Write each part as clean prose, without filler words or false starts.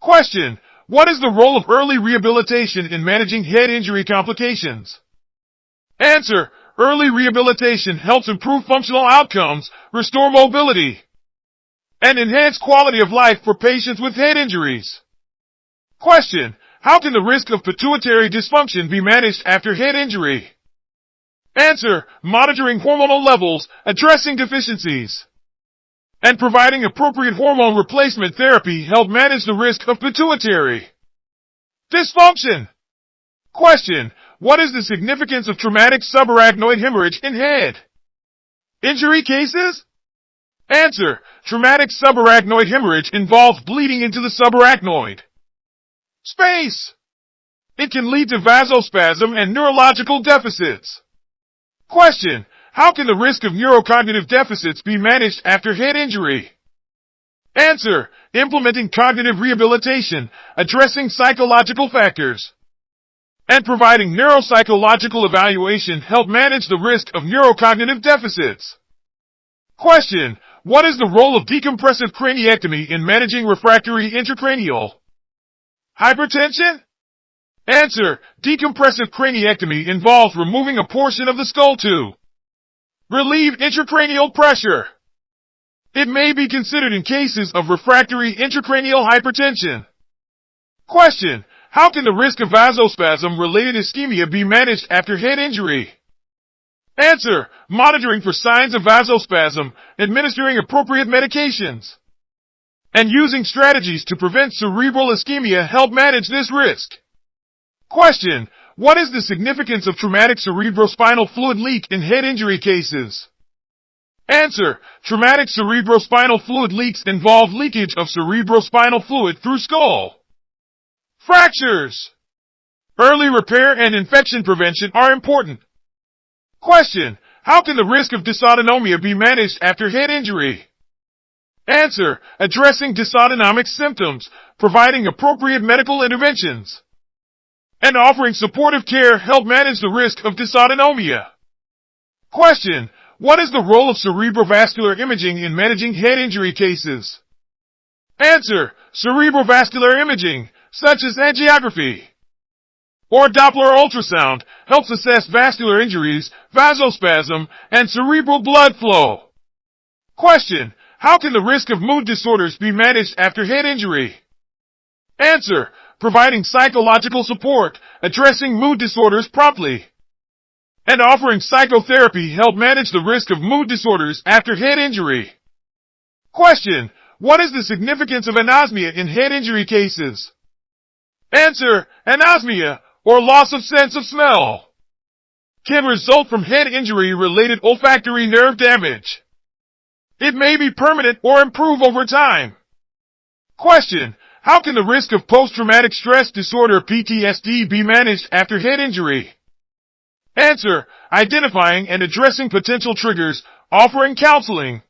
Question: what is the role of early rehabilitation in managing head injury complications? Answer: early rehabilitation helps improve functional outcomes, restore mobility, and enhance quality of life for patients with head injuries. Question: how can the risk of pituitary dysfunction be managed after head injury? Answer: monitoring hormonal levels, addressing deficiencies, and providing appropriate hormone replacement therapy help manage the risk of pituitary dysfunction. Question: what is the significance of traumatic subarachnoid hemorrhage in head injury cases? Answer: traumatic subarachnoid hemorrhage involves bleeding into the subarachnoid space. It can lead to vasospasm and neurological deficits. Question: how can the risk of neurocognitive deficits be managed after head injury? Answer: implementing cognitive rehabilitation, addressing psychological factors, and providing neuropsychological evaluation help manage the risk of neurocognitive deficits. Question: what is the role of decompressive craniectomy in managing refractory intracranial hypertension? Answer: decompressive craniectomy involves removing a portion of the skull to relieve intracranial pressure. It may be considered in cases of refractory intracranial hypertension. Question: how can the risk of vasospasm-related ischemia be managed after head injury? Answer: monitoring for signs of vasospasm, administering appropriate medications, and using strategies to prevent cerebral ischemia help manage this risk. Question: what is the significance of traumatic cerebrospinal fluid leak in head injury cases? Answer: traumatic cerebrospinal fluid leaks involve leakage of cerebrospinal fluid through skull fractures. Early repair and infection prevention are important. Question: how can the risk of dysautonomia be managed after head injury? Answer: addressing dysautonomic symptoms, providing appropriate medical interventions, and offering supportive care help manage the risk of dysautonomia. Question: what is the role of cerebrovascular imaging in managing head injury cases? Answer: cerebrovascular imaging, such as angiography or Doppler ultrasound, helps assess vascular injuries, vasospasm, and cerebral blood flow. Question: how can the risk of mood disorders be managed after head injury? Answer: providing psychological support, addressing mood disorders promptly, and offering psychotherapy help manage the risk of mood disorders after head injury. Question: what is the significance of anosmia in head injury cases? Answer: anosmia, or loss of sense of smell, can result from head injury-related olfactory nerve damage. It may be permanent or improve over time. Question: how can the risk of post-traumatic stress disorder (PTSD) be managed after head injury? Answer: identifying and addressing potential triggers, offering counseling,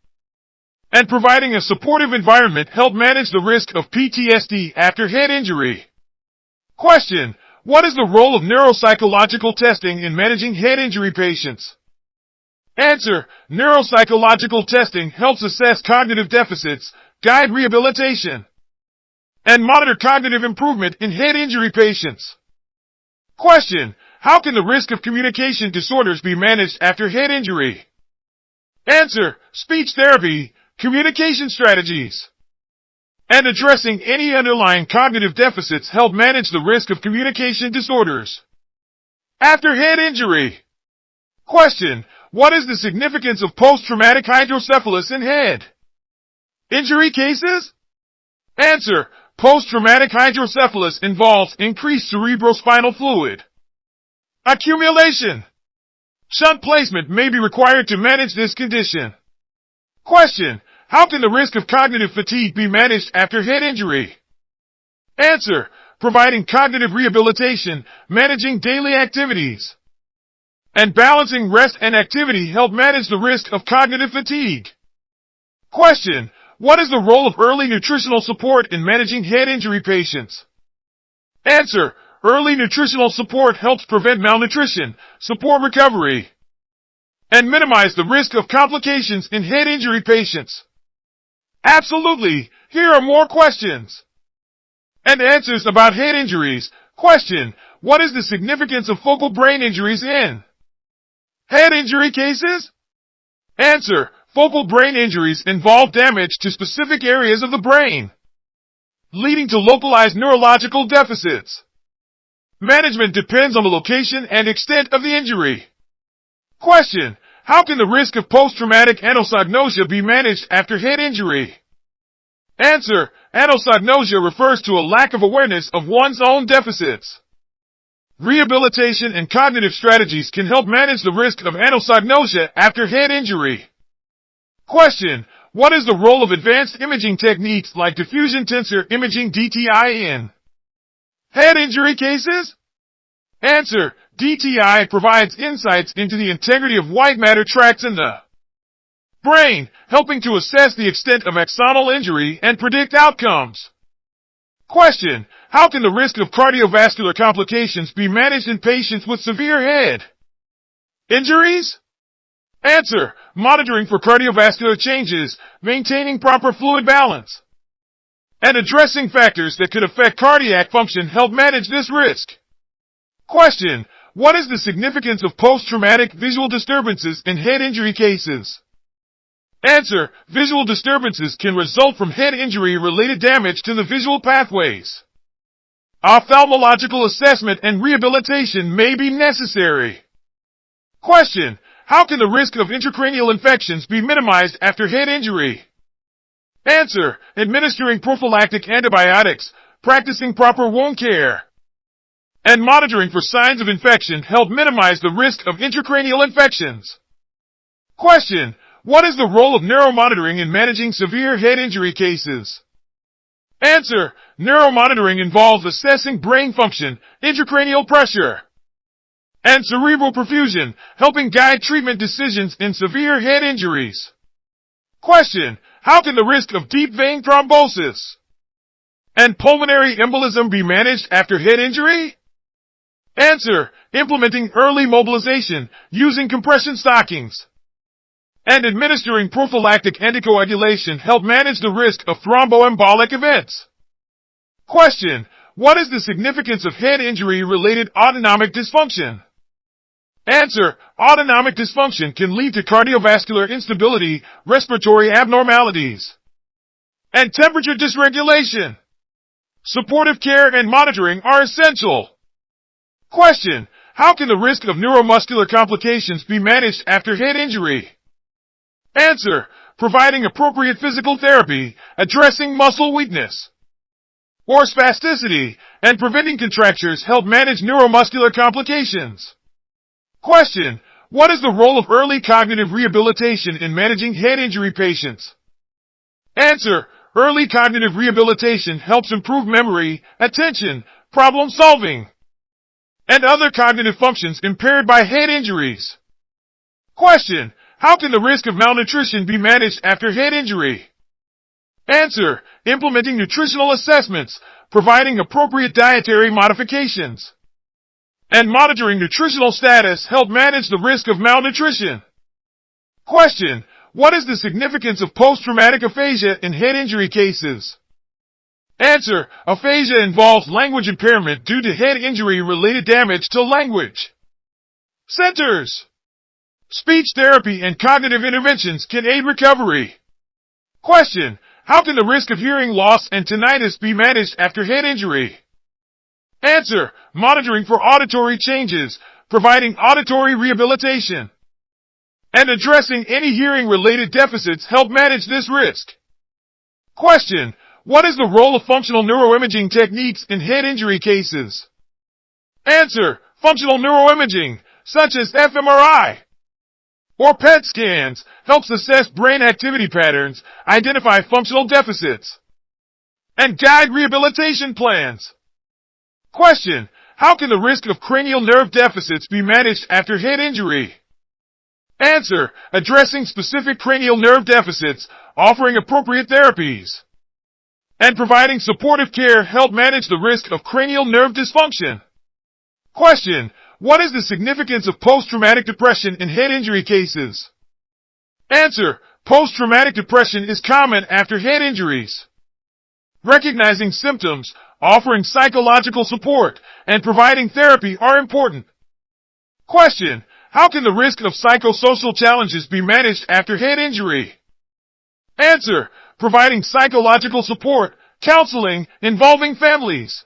and providing a supportive environment help manage the risk of PTSD after head injury. Question: what is the role of neuropsychological testing in managing head injury patients? Answer: neuropsychological testing helps assess cognitive deficits, guide rehabilitation, and monitor cognitive improvement in head injury patients. Question: how can the risk of communication disorders be managed after head injury? Answer: speech therapy, communication strategies, and addressing any underlying cognitive deficits help manage the risk of communication disorders after head injury. Question: what is the significance of post-traumatic hydrocephalus in head injury cases? Answer: post-traumatic hydrocephalus involves increased cerebrospinal fluid accumulation. Shunt placement may be required to manage this condition. Question: how can the risk of cognitive fatigue be managed after head injury? Answer: providing cognitive rehabilitation, managing daily activities, and balancing rest and activity help manage the risk of cognitive fatigue. Question: what is the role of early nutritional support in managing head injury patients? Answer: early nutritional support helps prevent malnutrition, support recovery, and minimize the risk of complications in head injury patients. Absolutely. Here are more questions. And answers about head injuries. Question: what is the significance of focal brain injuries in head injury cases? Answer: focal brain injuries involve damage to specific areas of the brain, leading to localized neurological deficits. Management depends on the location and extent of the injury. Question: how can the risk of post-traumatic anosognosia be managed after head injury? Answer: anosognosia refers to a lack of awareness of one's own deficits. Rehabilitation and cognitive strategies can help manage the risk of anosognosia after head injury. Question: what is the role of advanced imaging techniques like diffusion tensor imaging (DTI) in head injury cases? Answer: DTI provides insights into the integrity of white matter tracts in the brain, helping to assess the extent of axonal injury and predict outcomes. Question: how can the risk of cardiovascular complications be managed in patients with severe head injuries? Answer: monitoring for cardiovascular changes, maintaining proper fluid balance, and addressing factors that could affect cardiac function help manage this risk. Question: what is the significance of post-traumatic visual disturbances in head injury cases? Answer: visual disturbances can result from head injury-related damage to the visual pathways. Ophthalmological assessment and rehabilitation may be necessary. Question: how can the risk of intracranial infections be minimized after head injury? Answer: administering prophylactic antibiotics, practicing proper wound care, and monitoring for signs of infection help minimize the risk of intracranial infections. Question: what is the role of neuromonitoring in managing severe head injury cases? Answer: neuromonitoring involves assessing brain function, intracranial pressure, and cerebral perfusion, helping guide treatment decisions in severe head injuries. Question: how can the risk of deep vein thrombosis and pulmonary embolism be managed after head injury? Answer: implementing early mobilization, using compression stockings, and administering prophylactic anticoagulation help manage the risk of thromboembolic events. Question: what is the significance of head injury-related autonomic dysfunction? Answer: autonomic dysfunction can lead to cardiovascular instability, respiratory abnormalities, and temperature dysregulation. Supportive care and monitoring are essential. Question: how can the risk of neuromuscular complications be managed after head injury? Answer: providing appropriate physical therapy, addressing muscle weakness or spasticity, and preventing contractures help manage neuromuscular complications. Question: what is the role of early cognitive rehabilitation in managing head injury patients? Answer: early cognitive rehabilitation helps improve memory, attention, problem solving, and other cognitive functions impaired by head injuries. Question: how can the risk of malnutrition be managed after head injury? Answer: implementing nutritional assessments, providing appropriate dietary modifications, and monitoring nutritional status help manage the risk of malnutrition. Question: what is the significance of post-traumatic aphasia in head injury cases? Answer: aphasia involves language impairment due to head injury-related damage to language centers. Speech therapy and cognitive interventions can aid recovery. Question: how can the risk of hearing loss and tinnitus be managed after head injury? Answer: monitoring for auditory changes, providing auditory rehabilitation, and addressing any hearing-related deficits help manage this risk. Question: what is the role of functional neuroimaging techniques in head injury cases? Answer: functional neuroimaging, such as fMRI or PET scans, helps assess brain activity patterns, identify functional deficits, and guide rehabilitation plans. Question: how can the risk of cranial nerve deficits be managed after head injury? Answer: addressing specific cranial nerve deficits, offering appropriate therapies, and providing supportive care help manage the risk of cranial nerve dysfunction. Question: what is the significance of post-traumatic depression in head injury cases? Answer: post-traumatic depression is common after head injuries. Recognizing symptoms, offering psychological support, and providing therapy are important. Question: how can the risk of psychosocial challenges be managed after head injury? Answer: providing psychological support, counseling involving families,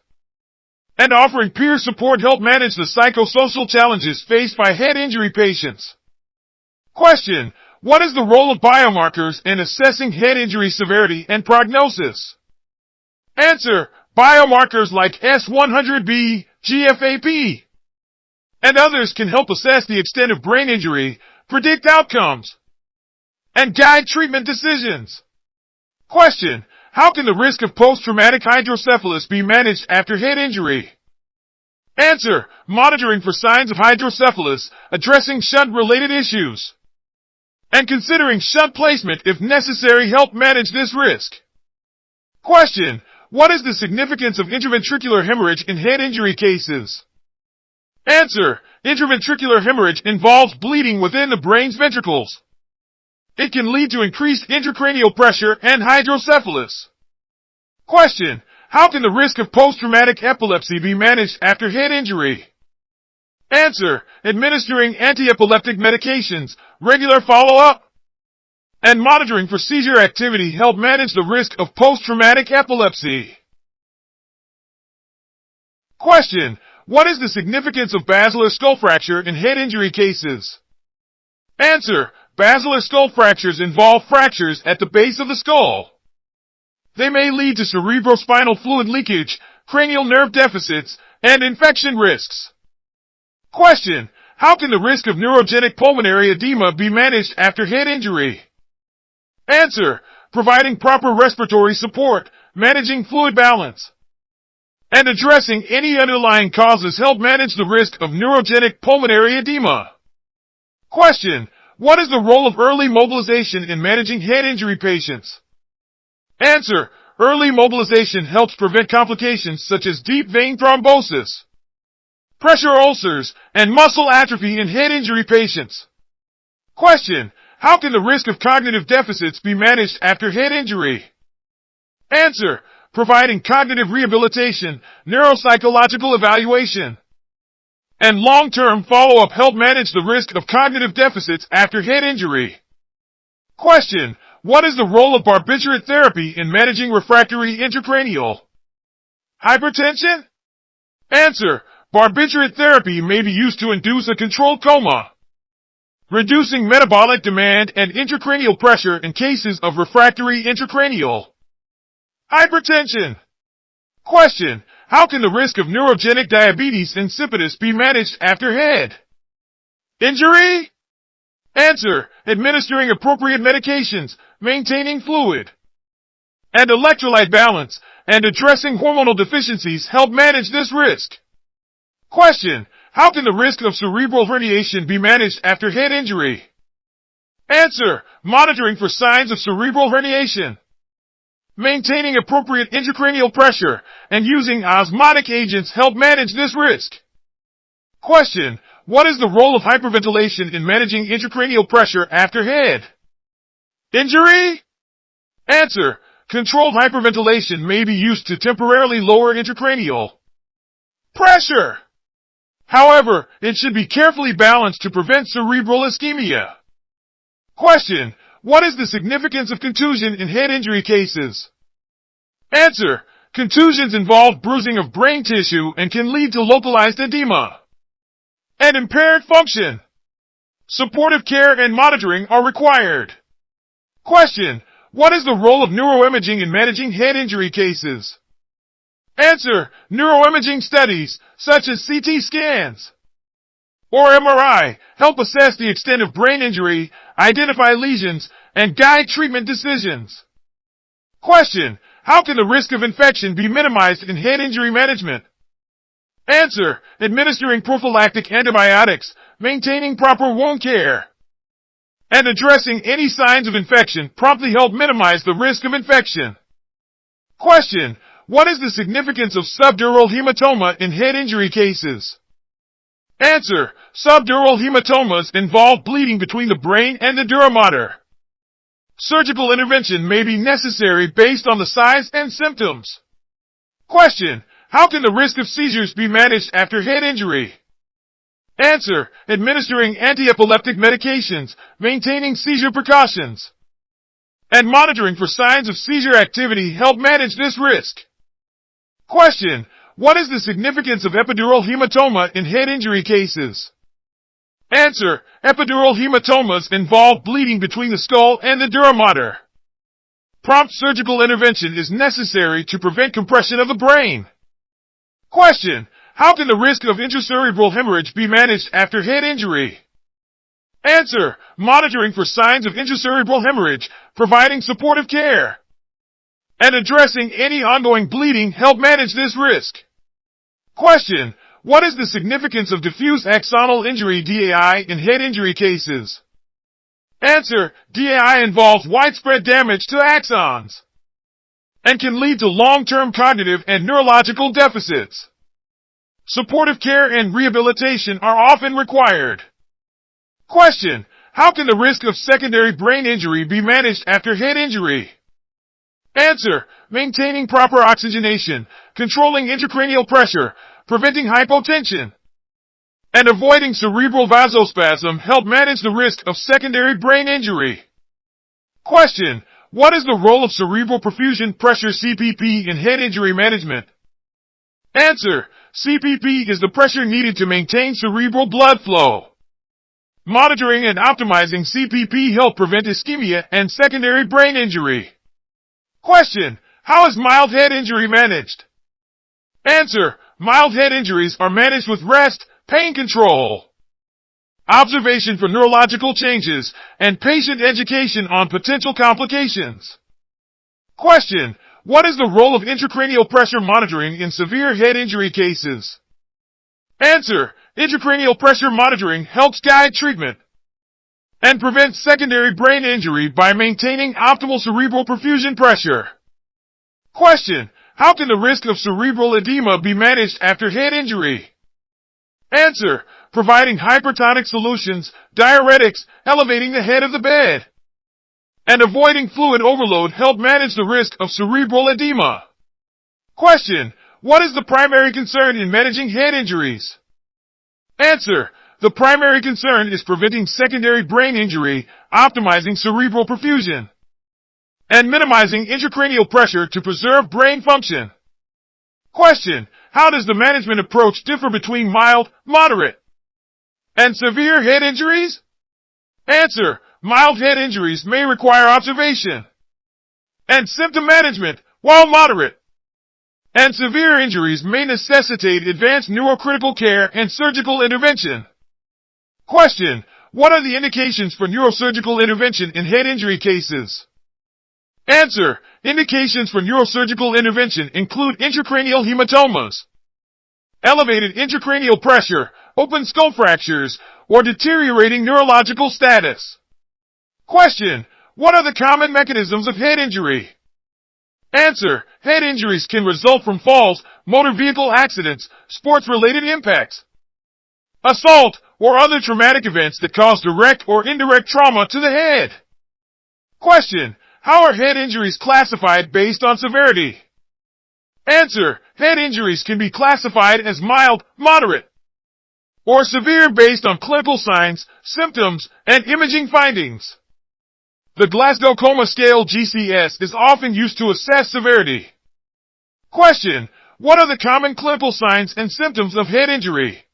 and offering peer support help manage the psychosocial challenges faced by head injury patients. Question: what is the role of biomarkers in assessing head injury severity and prognosis? Answer: biomarkers like S100B, GFAP, and others can help assess the extent of brain injury, predict outcomes, and guide treatment decisions. Question: how can the risk of post-traumatic hydrocephalus be managed after head injury? Answer: monitoring for signs of hydrocephalus, addressing shunt-related issues, and considering shunt placement if necessary help manage this risk. Question: what is the significance of intraventricular hemorrhage in head injury cases? Answer: intraventricular hemorrhage involves bleeding within the brain's ventricles. It can lead to increased intracranial pressure and hydrocephalus. Question: how can the risk of post-traumatic epilepsy be managed after head injury? Answer: administering anti-epileptic medications, regular follow-up, and monitoring for seizure activity help manage the risk of post-traumatic epilepsy. Question: what is the significance of basilar skull fracture in head injury cases? Answer: basilar skull fractures involve fractures at the base of the skull. They may lead to cerebrospinal fluid leakage, cranial nerve deficits, and infection risks. Question: how can the risk of neurogenic pulmonary edema be managed after head injury? Answer: providing proper respiratory support, managing fluid balance, and addressing any underlying causes help manage the risk of neurogenic pulmonary edema. Question: what is the role of early mobilization in managing head injury patients? Answer: early mobilization helps prevent complications such as deep vein thrombosis, pressure ulcers, and muscle atrophy in head injury patients. Question: how can the risk of cognitive deficits be managed after head injury? Answer: providing cognitive rehabilitation, neuropsychological evaluation, and long-term follow-up help manage the risk of cognitive deficits after head injury. Question: what is the role of barbiturate therapy in managing refractory intracranial hypertension? Answer: barbiturate therapy may be used to induce a controlled coma, reducing metabolic demand and intracranial pressure in cases of refractory intracranial hypertension. Question: how can the risk of neurogenic diabetes insipidus be managed after head injury? Answer: administering appropriate medications, maintaining fluid and electrolyte balance, and addressing hormonal deficiencies help manage this risk. Question: how can the risk of cerebral herniation be managed after head injury? Answer: monitoring for signs of cerebral herniation, maintaining appropriate intracranial pressure, and using osmotic agents help manage this risk. Question: what is the role of hyperventilation in managing intracranial pressure after head injury? Answer: controlled hyperventilation may be used to temporarily lower intracranial pressure. However, it should be carefully balanced to prevent cerebral ischemia. Question: what is the significance of contusion in head injury cases? Answer: contusions involve bruising of brain tissue and can lead to localized edema and impaired function. Supportive care and monitoring are required. Question: what is the role of neuroimaging in managing head injury cases? Answer: neuroimaging studies, such as CT scans or MRI, help assess the extent of brain injury, identify lesions, and guide treatment decisions. Question: how can the risk of infection be minimized in head injury management? Answer: administering prophylactic antibiotics, maintaining proper wound care, and addressing any signs of infection promptly help minimize the risk of infection. Question: what is the significance of subdural hematoma in head injury cases? Answer: subdural hematomas involve bleeding between the brain and the dura mater. Surgical intervention may be necessary based on the size and symptoms. Question: how can the risk of seizures be managed after head injury? Answer: administering anti-epileptic medications, maintaining seizure precautions, and monitoring for signs of seizure activity help manage this risk. Question: what is the significance of epidural hematoma in head injury cases? Answer: epidural hematomas involve bleeding between the skull and the dura mater. Prompt surgical intervention is necessary to prevent compression of the brain. Question: how can the risk of intracerebral hemorrhage be managed after head injury? Answer: monitoring for signs of intracerebral hemorrhage, providing supportive care, and addressing any ongoing bleeding help manage this risk. Question: what is the significance of diffuse axonal injury (DAI) in head injury cases? Answer: DAI involves widespread damage to axons and can lead to long-term cognitive and neurological deficits. Supportive care and rehabilitation are often required. Question: how can the risk of secondary brain injury be managed after head injury? Answer: maintaining proper oxygenation, controlling intracranial pressure, preventing hypotension, and avoiding cerebral vasospasm help manage the risk of secondary brain injury. Question: what is the role of cerebral perfusion pressure (CPP) in head injury management? Answer: CPP is the pressure needed to maintain cerebral blood flow. Monitoring and optimizing CPP help prevent ischemia and secondary brain injury. Question: how is mild head injury managed? Answer: mild head injuries are managed with rest, pain control, observation for neurological changes, and patient education on potential complications. Question: what is the role of intracranial pressure monitoring in severe head injury cases? Answer: intracranial pressure monitoring helps guide treatment and prevent secondary brain injury by maintaining optimal cerebral perfusion pressure. Question: how can the risk of cerebral edema be managed after head injury? Answer: providing hypertonic solutions, diuretics, elevating the head of the bed, and avoiding fluid overload help manage the risk of cerebral edema. Question: what is the primary concern in managing head injuries? Answer: the primary concern is preventing secondary brain injury, optimizing cerebral perfusion, and minimizing intracranial pressure to preserve brain function. Question: how does the management approach differ between mild, moderate, and severe head injuries? Answer: mild head injuries may require observation and symptom management, while moderate and severe injuries may necessitate advanced neurocritical care and surgical intervention. Question: what are the indications for neurosurgical intervention in head injury cases? Answer: indications for neurosurgical intervention include intracranial hematomas, elevated intracranial pressure, open skull fractures, or deteriorating neurological status. Question: what are the common mechanisms of head injury? Answer: head injuries can result from falls, motor vehicle accidents, sports-related impacts, assault, or other traumatic events that cause direct or indirect trauma to the head. Question: how are head injuries classified based on severity? Answer: head injuries can be classified as mild, moderate, or severe based on clinical signs, symptoms, and imaging findings. The Glasgow Coma Scale (GCS) is often used to assess severity. Question: what are the common clinical signs and symptoms of head injury?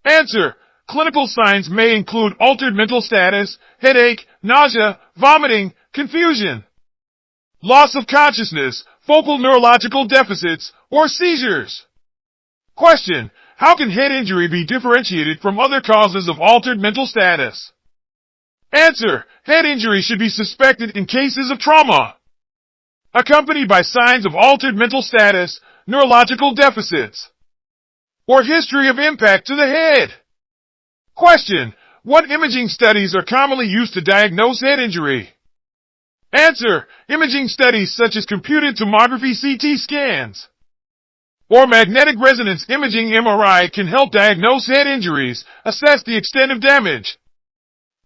Answer: clinical signs may include altered mental status, headache, nausea, vomiting, confusion, loss of consciousness, focal neurological deficits, or seizures. Question: how can head injury be differentiated from other causes of altered mental status? Answer: head injury should be suspected in cases of trauma, accompanied by signs of altered mental status, neurological deficits, or history of impact to the head. Question: what imaging studies are commonly used to diagnose head injury? Answer: imaging studies such as computed tomography (CT) scans or magnetic resonance imaging (MRI) can help diagnose head injuries, assess the extent of damage,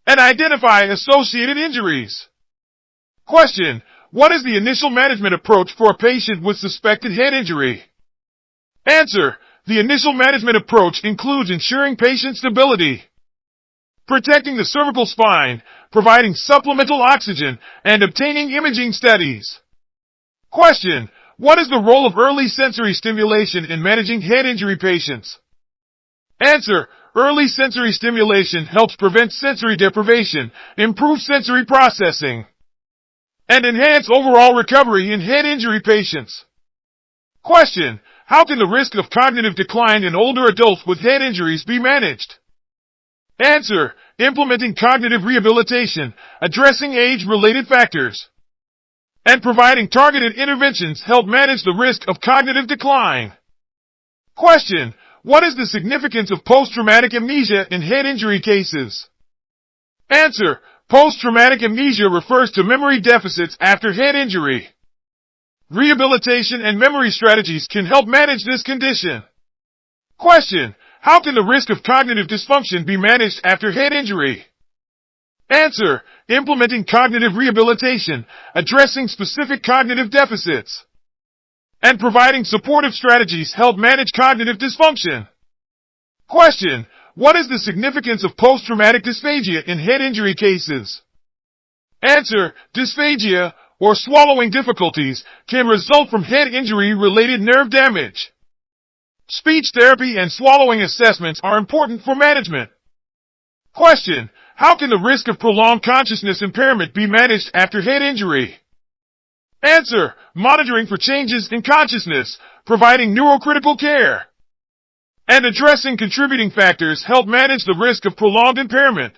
and identify associated injuries. Question. What is the initial management approach for a patient with suspected head injury? Answer. The initial management approach includes ensuring patient stability, protecting the cervical spine, providing supplemental oxygen, and obtaining imaging studies. Question. What is the role of early sensory stimulation in managing head injury patients? Answer. Early sensory stimulation helps prevent sensory deprivation, improve sensory processing, and enhance overall recovery in head injury patients. Question. How can the risk of cognitive decline in older adults with head injuries be managed? Answer. Implementing cognitive rehabilitation, addressing age-related factors, and providing targeted interventions help manage the risk of cognitive decline. Question. What is the significance of post-traumatic amnesia in head injury cases? Answer. Post-traumatic amnesia refers to memory deficits after head injury. Rehabilitation and memory strategies can help manage this condition. Question. How can the risk of cognitive dysfunction be managed after head injury? Answer. Implementing cognitive rehabilitation, addressing specific cognitive deficits, and providing supportive strategies help manage cognitive dysfunction. Question. What is the significance of post-traumatic dysphagia in head injury cases? Answer. Dysphagia, or swallowing difficulties, can result from head injury-related nerve damage. Speech therapy and swallowing assessments are important for management. Question. How can the risk of prolonged consciousness impairment be managed after head injury? Answer. Monitoring for changes in consciousness, providing neurocritical care, and addressing contributing factors help manage the risk of prolonged impairment.